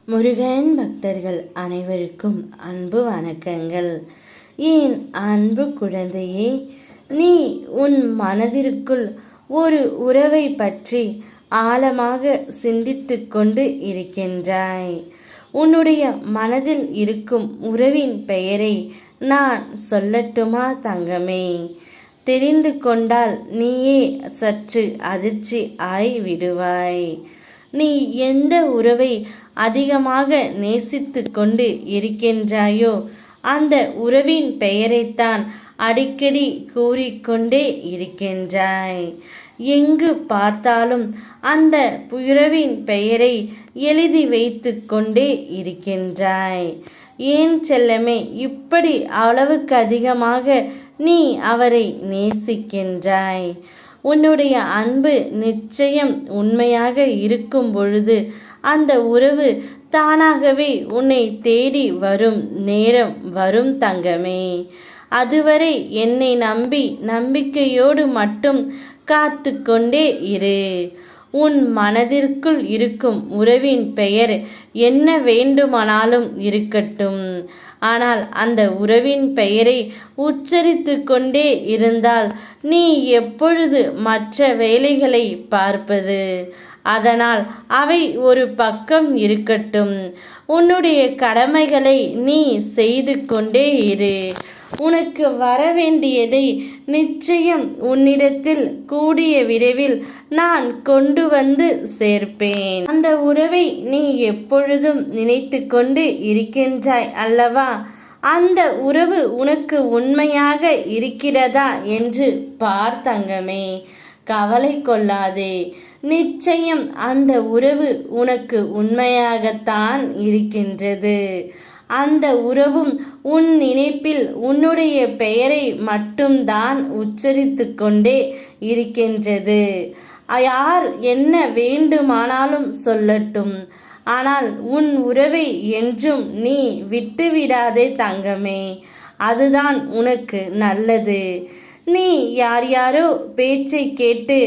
முருகன் பக்தர்கள் அனைவருக்கும் அன்பு வணக்கங்கள். என் அன்பு குழந்தையே, நீ உன் மனதிற்குள் ஒரு உறவை பற்றி ஆழமாக சிந்தித்து கொண்டு இருக்கின்றாய். உன்னுடைய மனதில் இருக்கும் உறவின் பெயரை நான் சொல்லட்டுமா தங்கமே? தெரிந்து கொண்டால் நீயே சற்று அதிர்ச்சி ஆய்விடுவாய். நீ எந்த உறவை அதிகமாக நேசித்து கொண்டு இருக்கின்றாயோ அந்த உறவின் பெயரைத்தான் அடிக்கடி கூறிக்கொண்டே இருக்கின்றாய். எங்கு பார்த்தாலும் அந்த உறவின் பெயரை எழுதி வைத்து கொண்டே இருக்கின்றாய். ஏன் செல்லமே இப்படி அளவுக்கு அதிகமாக நீ அவரை நேசிக்கின்றாய்? உன்னுடைய அன்பு நிச்சயம் உண்மையாக இருக்கும் பொழுது அந்த உறவு தானாகவே உன்னை தேடி வரும் நேரம் வரும் தங்கமே. அதுவரை என்னை நம்பி நம்பிக்கையோடு மட்டும் காத்து கொண்டே இரு. உன் மனதிற்குள் இருக்கும் உறவின் பெயர் என்ன வேண்டுமானாலும் இருக்கட்டும். ஆனால் அந்த உறவின் பெயரை உச்சரித்து கொண்டே இருந்தால் நீ எப்பொழுது மற்ற வேலைகளை பார்ப்பது? அதனால் அவை ஒரு பக்கம் இருக்கட்டும். உன்னுடைய கடமைகளை நீ செய்து கொண்டே இரு. உனக்கு வரவேண்டியதை நிச்சயம் உன்னிடத்தில் கூடிய விரைவில் நான் கொண்டு வந்து சேர்ப்பேன். அந்த உறவை நீ எப்பொழுதும் நினைத்து கொண்டு இருக்கின்றாய் அல்லவா? அந்த உறவு உனக்கு உண்மையாக இருக்கிறதா என்று பார் தங்கமே. கவலை கொள்ளாதே. நிச்சயம் அந்த உறவு உனக்கு உண்மையாகத்தான் இருக்கின்றது. அந்த உறவும் உன் நினைப்பில் உன்னுடைய பெயரை மட்டும்தான் உச்சரித்து கொண்டே இருக்கின்றது. யார் என்ன வேண்டுமானாலும் சொல்லட்டும், ஆனால் உன் உறவை என்றும் நீ விட்டுவிடாதே தங்கமே. அதுதான் உனக்கு நல்லது. நீ யார் யாரோ பேச்சை கேட்டு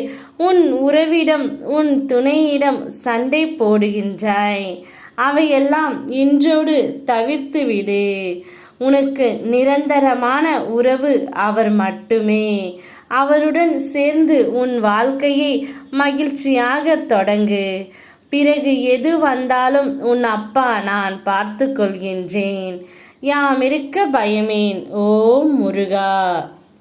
உன் உறவிடம் உன் துணையிடம் சண்டை போடுகின்றாய். அவையெல்லாம் இன்றோடு தவிர்த்து விடு. உனக்கு நிரந்தரமான உறவு அவர் மட்டுமே. அவருடன் சேர்ந்து உன் வாழ்க்கையை மகிழ்ச்சியாக தொடங்கு. பிறகு எது வந்தாலும் உன் அப்பா நான் பார்த்து கொள்கின்றேன். யாம் இருக்க பயமேன். ஓம் முருகா.